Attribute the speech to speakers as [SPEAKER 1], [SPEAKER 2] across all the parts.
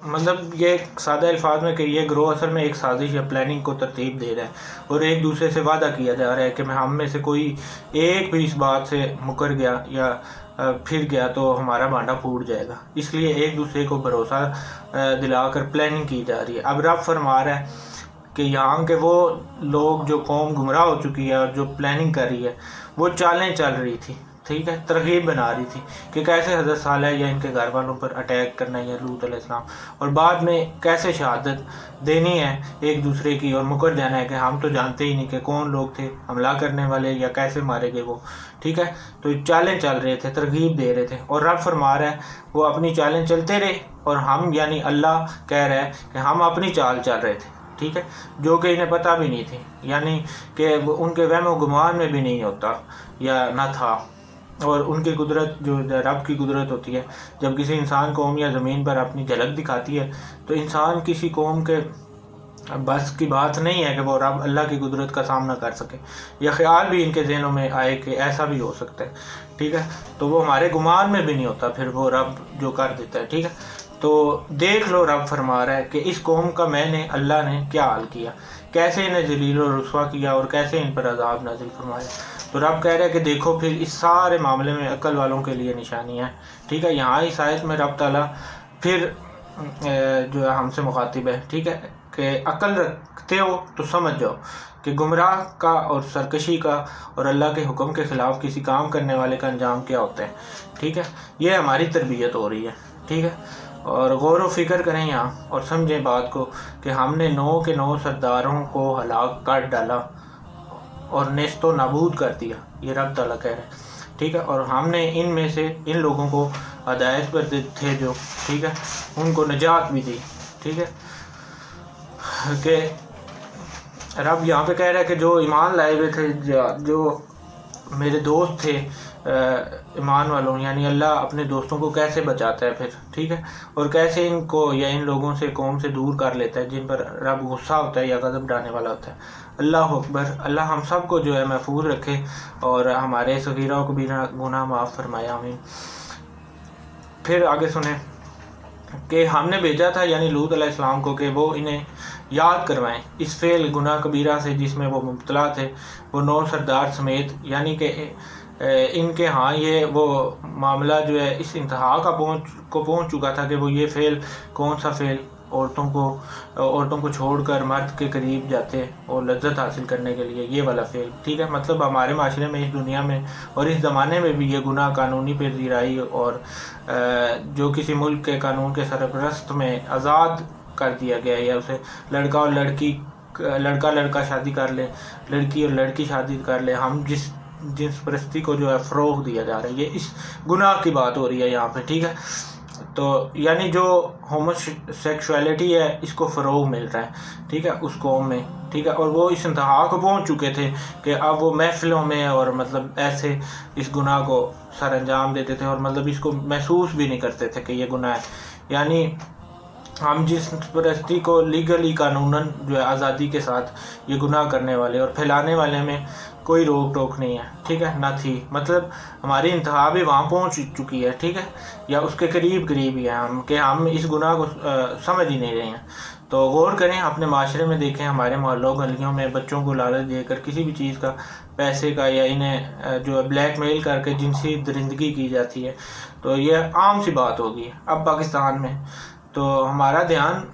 [SPEAKER 1] مطلب یہ سادہ الفاظ میں کہ یہ گروہ اصل میں ایک سازش یا پلاننگ کو ترتیب دے رہا ہے اور ایک دوسرے سے وعدہ کیا جا رہا ہے کہ ہم میں سے کوئی ایک بھی اس بات سے مکر گیا یا پھر گیا تو ہمارا بانڈا پھوٹ جائے گا. اس لیے ایک دوسرے کو بھروسہ دلا کر پلاننگ کی جا رہی ہے. اب رب فرما رہا ہے کہ یہاں کے وہ لوگ جو قوم گمراہ ہو چکی ہے اور جو پلاننگ کر رہی ہے وہ چالیں چل رہی تھی, ٹھیک ہے, ترغیب بنا رہی تھی کہ کیسے حضرت صالح یا ان کے گھر والوں پر اٹیک کرنا ہے یا لوط علیہ السلام, اور بعد میں کیسے شہادت دینی ہے ایک دوسرے کی اور مکر جانا ہے کہ ہم تو جانتے ہی نہیں کہ کون لوگ تھے حملہ کرنے والے یا کیسے مارے گئے وہ, ٹھیک ہے. تو چالیں چل رہے تھے, ترغیب دے رہے تھے, اور رب فرما رہا ہے وہ اپنی چالیں چلتے رہے اور ہم یعنی اللہ کہہ رہا ہے کہ ہم اپنی چال چل رہے تھے, ٹھیک ہے, جو کہ انہیں پتہ بھی نہیں تھی, یعنی کہ ان کے وہم و گمان میں بھی نہیں ہوتا یا نہ تھا. اور ان کی قدرت جو رب کی قدرت ہوتی ہے, جب کسی انسان قوم یا زمین پر اپنی جھلک دکھاتی ہے تو انسان کسی قوم کے بس کی بات نہیں ہے کہ وہ رب اللہ کی قدرت کا سامنا کر سکے, یا خیال بھی ان کے ذہنوں میں آئے کہ ایسا بھی ہو سکتا ہے, ٹھیک ہے. تو وہ ہمارے گمان میں بھی نہیں ہوتا پھر وہ رب جو کر دیتا ہے, ٹھیک ہے. تو دیکھ لو رب فرما رہا ہے کہ اس قوم کا میں نے اللہ نے کیا حال کیا, کیسے انہیں ذلیل و رسوا کیا اور کیسے ان پر عذاب نازل فرمایا. تو رب کہہ رہا ہے کہ دیکھو پھر اس سارے معاملے میں عقل والوں کے لیے نشانی ہے, ٹھیک ہے. یہاں اس آیت میں رب تعالیٰ پھر جو ہے ہم سے مخاطب ہے, ٹھیک ہے, کہ عقل رکھتے ہو تو سمجھ جاؤ کہ گمراہ کا اور سرکشی کا اور اللہ کے حکم کے خلاف کسی کام کرنے والے کا انجام کیا ہوتا ہے, ٹھیک ہے. یہ ہماری تربیت ہو رہی ہے, ٹھیک ہے. اور غور و فکر کریں یہاں اور سمجھیں بات کو کہ ہم نے 9 کے 9 سرداروں کو ہلاک کر ڈالا اور نیست و نابود کر دیا, یہ رب تعالیٰ کہہ رہے ہیں, ٹھیک ہے. اور ہم نے ان میں سے ان لوگوں کو ہدایت پر تھے جو, ٹھیک ہے, ان کو نجات بھی دی, ٹھیک ہے. کہ رب یہاں پہ کہہ رہا ہے کہ جو ایمان لائے ہوئے تھے, جو میرے دوست تھے ایمان والوں, یعنی اللہ اپنے دوستوں کو کیسے بچاتا ہے پھر, ٹھیک ہے, اور کیسے ان کو یا ان لوگوں سے قوم سے دور کر لیتا ہے جن پر رب غصہ ہوتا ہے یا غضب ڈالنے والا ہوتا ہے. اللہ اکبر. اللہ ہم سب کو جو ہے محفوظ رکھے اور ہمارے صغیرہ و کبیرہ گناہ معاف فرمائے, آمین. پھر آگے سنیں کہ ہم نے بھیجا تھا یعنی لوط علیہ السلام کو کہ وہ انہیں یاد کروائیں اس فعل گناہ کبیرہ سے جس میں وہ مبتلا تھے, وہ 9 سردار سمیت, یعنی کہ ان کے ہاں یہ وہ معاملہ جو ہے اس انتہا کا پہنچ چکا تھا کہ وہ یہ فعل, کون سا فعل, عورتوں کو چھوڑ کر مرد کے قریب جاتے اور لذت حاصل کرنے کے لیے, یہ والا فعل, ٹھیک ہے. مطلب ہمارے معاشرے میں اس دنیا میں اور اس زمانے میں بھی یہ گناہ قانونی پذیرائی اور جو کسی ملک کے قانون کے سرپرست میں آزاد کر دیا گیا ہے, یا اسے لڑکا اور لڑکا شادی کر لے, لڑکی اور لڑکی شادی کر لے, ہم جنس پرستی کو جو ہے فروغ دیا جا رہا ہے, یہ اس گناہ کی بات ہو رہی ہے یہاں پہ, ٹھیک ہے. تو یعنی جو ہومو سیکشولیٹی ہے اس کو فروغ مل رہا ہے, ٹھیک ہے, اس قوم میں, ٹھیک ہے. اور وہ اس انتہا کو پہنچ چکے تھے کہ اب وہ محفلوں میں اور مطلب ایسے اس گناہ کو سر انجام دیتے تھے اور مطلب اس کو محسوس بھی نہیں کرتے تھے کہ یہ گناہ ہے. یعنی ہم جس پرستی کو لیگلی قانوناً جو ہے آزادی کے ساتھ یہ گناہ کرنے والے اور پھیلانے والے میں کوئی روک ٹوک نہیں ہے, ٹھیک ہے, نہ تھی. مطلب ہماری انتہا بھی وہاں پہنچ چکی ہے, ٹھیک ہے, یا اس کے قریب ہی ہیں ہم کہ ہم اس گناہ کو سمجھ ہی نہیں رہے ہیں. تو غور کریں, اپنے معاشرے میں دیکھیں, ہمارے محلوں گلیوں میں بچوں کو لالچ دے کر کسی بھی چیز کا, پیسے کا, یا انہیں جو بلیک میل کر کے جنسی درندگی کی جاتی ہے, تو یہ عام سی بات ہوگی اب پاکستان میں. تو ہمارا دھیان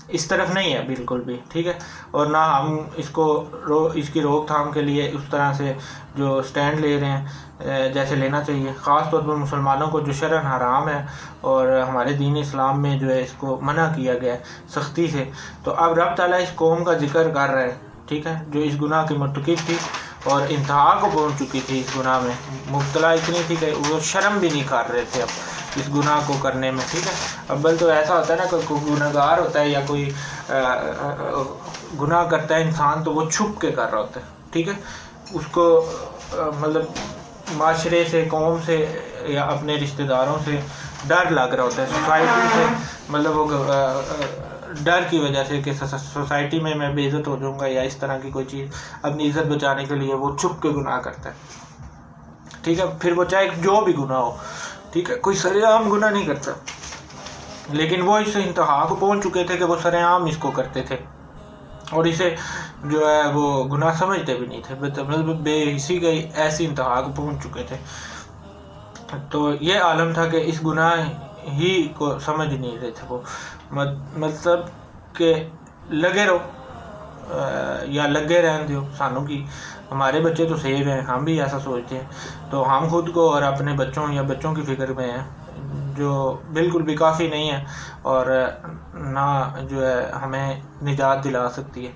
[SPEAKER 1] اس طرف نہیں ہے بالکل بھی, ٹھیک ہے. اور نہ ہم اس کی روک تھام کے لیے اس طرح سے جو سٹینڈ لے رہے ہیں جیسے لینا چاہیے, خاص طور پر مسلمانوں کو جو شرعاً حرام ہے اور ہمارے دین اسلام میں جو ہے اس کو منع کیا گیا ہے سختی سے. تو اب رب تعالیٰ اس قوم کا ذکر کر رہا ہے, ٹھیک ہے, جو اس گناہ کی مرتکب تھی اور انتہا کو پہنچ چکی تھی, اس گناہ میں مبتلا اتنی تھی کہ وہ شرم بھی نہیں کر رہے تھے اب اس گناہ کو کرنے میں, ٹھیک ہے. اول تو ایسا ہوتا ہے نا کہ کوئی گناہ گار ہوتا ہے یا کوئی گناہ کرتا ہے انسان تو وہ چھپ کے کر رہا ہوتا ہے, ٹھیک ہے. اس کو مطلب معاشرے سے, قوم سے یا اپنے رشتہ داروں سے ڈر لگ رہا ہوتا ہے, سوسائٹی سے, مطلب وہ ڈر کی وجہ سے کہ سوسائٹی میں بے عزت ہو جاؤں گا یا اس طرح کی کوئی چیز, اپنی عزت بچانے کے لیے وہ چھپ کے گناہ کرتا ہے, ٹھیک ہے. پھر وہ چاہے جو بھی گناہ ہو, ٹھیک ہے, کوئی سرعام گناہ نہیں کرتا. لیکن وہ اس انتہا کو پہنچ چکے تھے کہ وہ سرعام اس کو کرتے تھے اور اسے جو ہے وہ گناہ سمجھتے بھی نہیں تھے، مطلب بے حسی کی ایسی انتہا کو پہنچ چکے تھے۔ تو یہ عالم تھا کہ اس گناہ ہی کو سمجھ نہیں رہے تھے وہ، مطلب کہ لگے رہو یا لگے رہن دیو سانوں کی، ہمارے بچے تو سیف ہیں، ہم بھی ایسا سوچتے ہیں، تو ہم خود کو اور اپنے بچوں یا بچوں کی فکر میں ہیں، جو بالکل بھی کافی نہیں ہے اور نہ جو ہے ہمیں نجات دلا سکتی ہے۔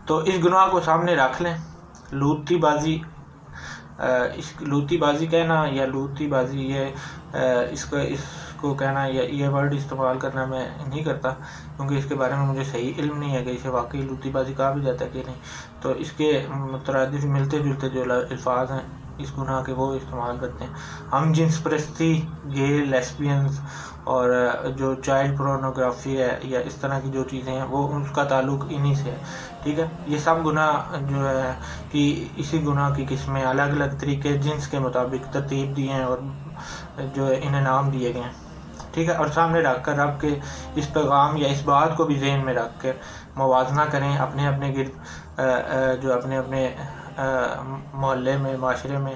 [SPEAKER 1] تو اس گناہ کو سامنے رکھ لیں، لوتی بازی کہنا یا لوتی بازی اس کو کہنا یا یہ ورڈ استعمال کرنا میں نہیں کرتا، کیونکہ اس کے بارے میں مجھے صحیح علم نہیں ہے کہ اسے واقعی لوتی بازی کہا بھی جاتا ہے کہ نہیں۔ تو اس کے مترادف ملتے جلتے جو الفاظ ہیں اس گناہ کے وہ استعمال کرتے ہیں۔ ہم جنس پرستی، گے، لیسبینز اور جو چائلڈ پورنوگرافی ہے یا اس طرح کی جو چیزیں ہیں وہ اس کا تعلق انہی سے ہے، ٹھیک ہے۔ یہ سب گناہ جو ہے کہ اسی گناہ کی قسمیں الگ الگ طریقے جنس کے مطابق ترتیب دی ہیں اور جو انہیں نام دیے گئے ہیں، ٹھیک ہے۔ اور سامنے رکھ کر رب کے اس پیغام یا اس بات کو بھی ذہن میں رکھ کر موازنہ کریں اپنے اپنے گرد، جو اپنے اپنے محلے میں، معاشرے میں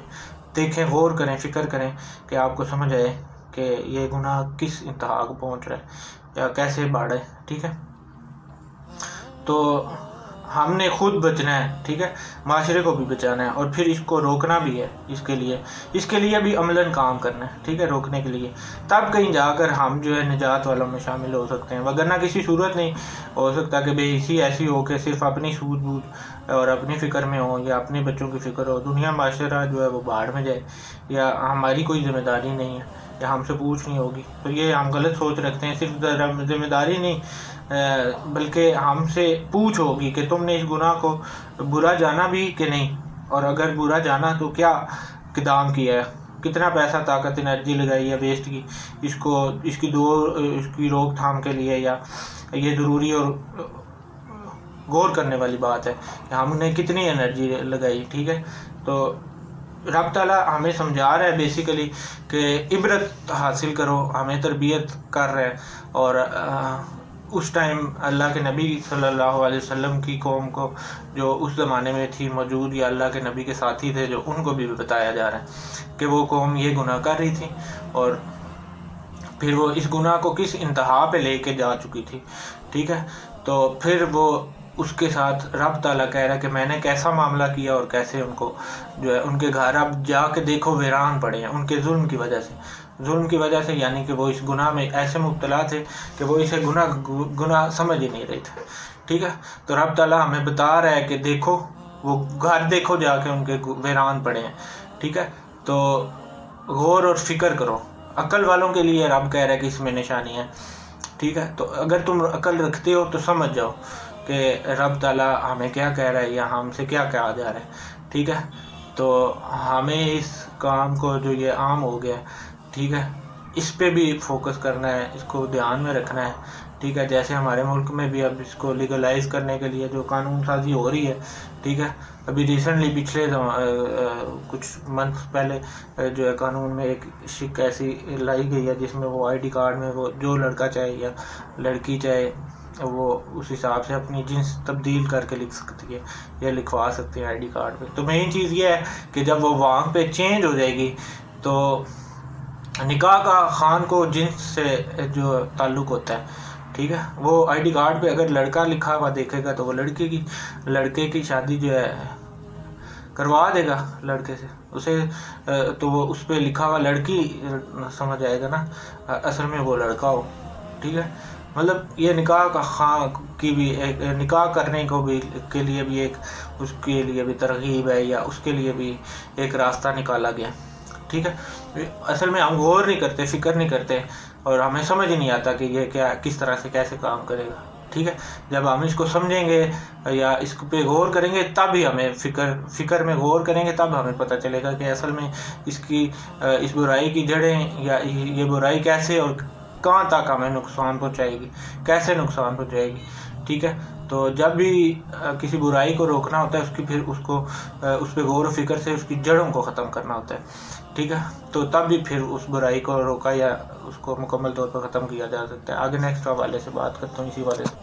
[SPEAKER 1] دیکھیں، غور کریں، فکر کریں کہ آپ کو سمجھ آئے کہ یہ گناہ کس انتہا کو پہنچ رہا ہے یا کیسے بڑھے، ٹھیک ہے۔ تو ہم نے خود بچنا ہے، ٹھیک ہے، معاشرے کو بھی بچانا ہے اور پھر اس کو روکنا بھی ہے، اس کے لیے بھی عملاً کام کرنا ہے، ٹھیک ہے، روکنے کے لیے، تب کہیں جا کر ہم جو ہے نجات والوں میں شامل ہو سکتے ہیں، وگرنہ کسی صورت نہیں ہو سکتا کہ بے حسی ایسی ہو کہ صرف اپنی سود بود اور اپنی فکر میں ہو یا اپنے بچوں کی فکر ہو، دنیا معاشرہ جو ہے وہ باہر میں جائے یا ہماری کوئی ذمہ داری نہیں ہے یا ہم سے پوچھ نہیں ہوگی۔ تو یہ ہم غلط سوچ رکھتے ہیں، صرف ذمہ داری نہیں بلکہ ہم سے پوچھ ہوگی کہ تم نے اس گناہ کو برا جانا بھی کہ نہیں، اور اگر برا جانا تو کیا اقدام کیا ہے، کتنا پیسہ، طاقت، انرجی لگائی ہے، ویسٹ کی اس کی روک تھام کے لیے، یا یہ ضروری اور غور کرنے والی بات ہے کہ ہم نے کتنی انرجی لگائی، ٹھیک ہے۔ تو رب تعالیٰ ہمیں سمجھا رہا ہے بیسیکلی کہ عبرت حاصل کرو، ہمیں تربیت کر رہے ہیں، اور اس ٹائم اللہ کے نبی صلی اللہ علیہ وسلم کی قوم کو جو اس زمانے میں تھی موجود یا اللہ کے نبی کے ساتھی تھے جو ان کو بھی بتایا جا رہا ہے کہ وہ قوم یہ گناہ کر رہی تھی اور پھر وہ اس گناہ کو کس انتہا پہ لے کے جا چکی تھی، ٹھیک ہے۔ تو پھر وہ اس کے ساتھ رب تعالیٰ کہہ رہا ہے کہ میں نے کیسا معاملہ کیا اور کیسے ان کو جو ہے ان کے گھر اب جا کے دیکھو ویران پڑے ہیں ان کے ظلم کی وجہ سے، یعنی کہ وہ اس گناہ میں ایسے مبتلا تھے کہ وہ اسے گناہ سمجھ ہی نہیں رہے تھے، ٹھیک ہے۔ تو رب تعالیٰ ہمیں بتا رہا ہے کہ دیکھو وہ گھر دیکھو جا کے ان کے ویران پڑے ہیں، ٹھیک ہے۔ تو غور اور فکر کرو، عقل والوں کے لیے رب کہہ رہا ہے کہ اس میں نشانی ہے، ٹھیک ہے۔ تو اگر تم عقل رکھتے ہو تو سمجھ جاؤ کہ رب تعالیٰ ہمیں کیا کہہ رہا ہے یا ہم سے کیا کہا جا رہا ہے، ٹھیک ہے۔ تو ہمیں اس کام کو جو یہ عام ہو گیا، ٹھیک ہے، اس پہ بھی فوکس کرنا ہے، اس کو دھیان میں رکھنا ہے، ٹھیک ہے۔ جیسے ہمارے ملک میں بھی اب اس کو لیگلائز کرنے کے لیے جو قانون سازی ہو رہی ہے، ٹھیک ہے، ابھی ریسنٹلی پچھلے کچھ منتھ پہلے جو ہے قانون میں ایک شک ایسی لائی گئی ہے جس میں وہ آئی ڈی کارڈ میں وہ جو لڑکا چاہے یا لڑکی چاہے وہ اس حساب سے اپنی جنس تبدیل کر کے لکھ سکتی ہے یا لکھوا سکتے ہیں آئی ڈی کارڈ پہ۔ تو مین چیز یہ ہے کہ جب وہ وہاں پہ چینج ہو جائے گی تو نکاح کا خان کو جنس سے جو تعلق ہوتا ہے، ٹھیک ہے، وہ آئی ڈی کارڈ پہ اگر لڑکا لکھا ہوا دیکھے گا تو وہ لڑکے کی شادی جو ہے کروا دے گا لڑکے سے، اسے تو وہ اس پہ لکھا ہوا لڑکی سمجھ آئے گا نا، اصل میں وہ لڑکا ہو، ٹھیک ہے۔ مطلب یہ نکاح کا خان کی بھی ایک نکاح کرنے کو بھی کے لیے بھی ایک اس کے لیے بھی ترغیب ہے یا اس کے لیے بھی ایک راستہ نکالا گیا، ٹھیک ہے۔ اصل میں ہم غور نہیں کرتے، فکر نہیں کرتے اور ہمیں سمجھ نہیں آتا کہ یہ کیا کس طرح سے کیسے کام کرے گا، ٹھیک ہے۔ جب ہم اس کو سمجھیں گے یا اس پہ غور کریں گے تب ہی ہمیں فکر میں غور کریں گے تب ہمیں پتہ چلے گا کہ اصل میں اس برائی کی جڑیں یا یہ برائی کیسے اور کہاں تک ہمیں نقصان پہنچائے گی، کیسے نقصان پہنچائے گی، ٹھیک ہے۔ تو جب بھی کسی برائی کو روکنا ہوتا ہے پھر اس پہ غور و فکر سے اس کی جڑوں کو ختم کرنا ہوتا ہے، ٹھیک ہے، تو تب بھی پھر اس برائی کو روکا یا اس کو مکمل طور پر ختم کیا جا سکتا ہے۔ آگے نیکسٹ حوالے سے بات کرتا ہوں اسی والے سے۔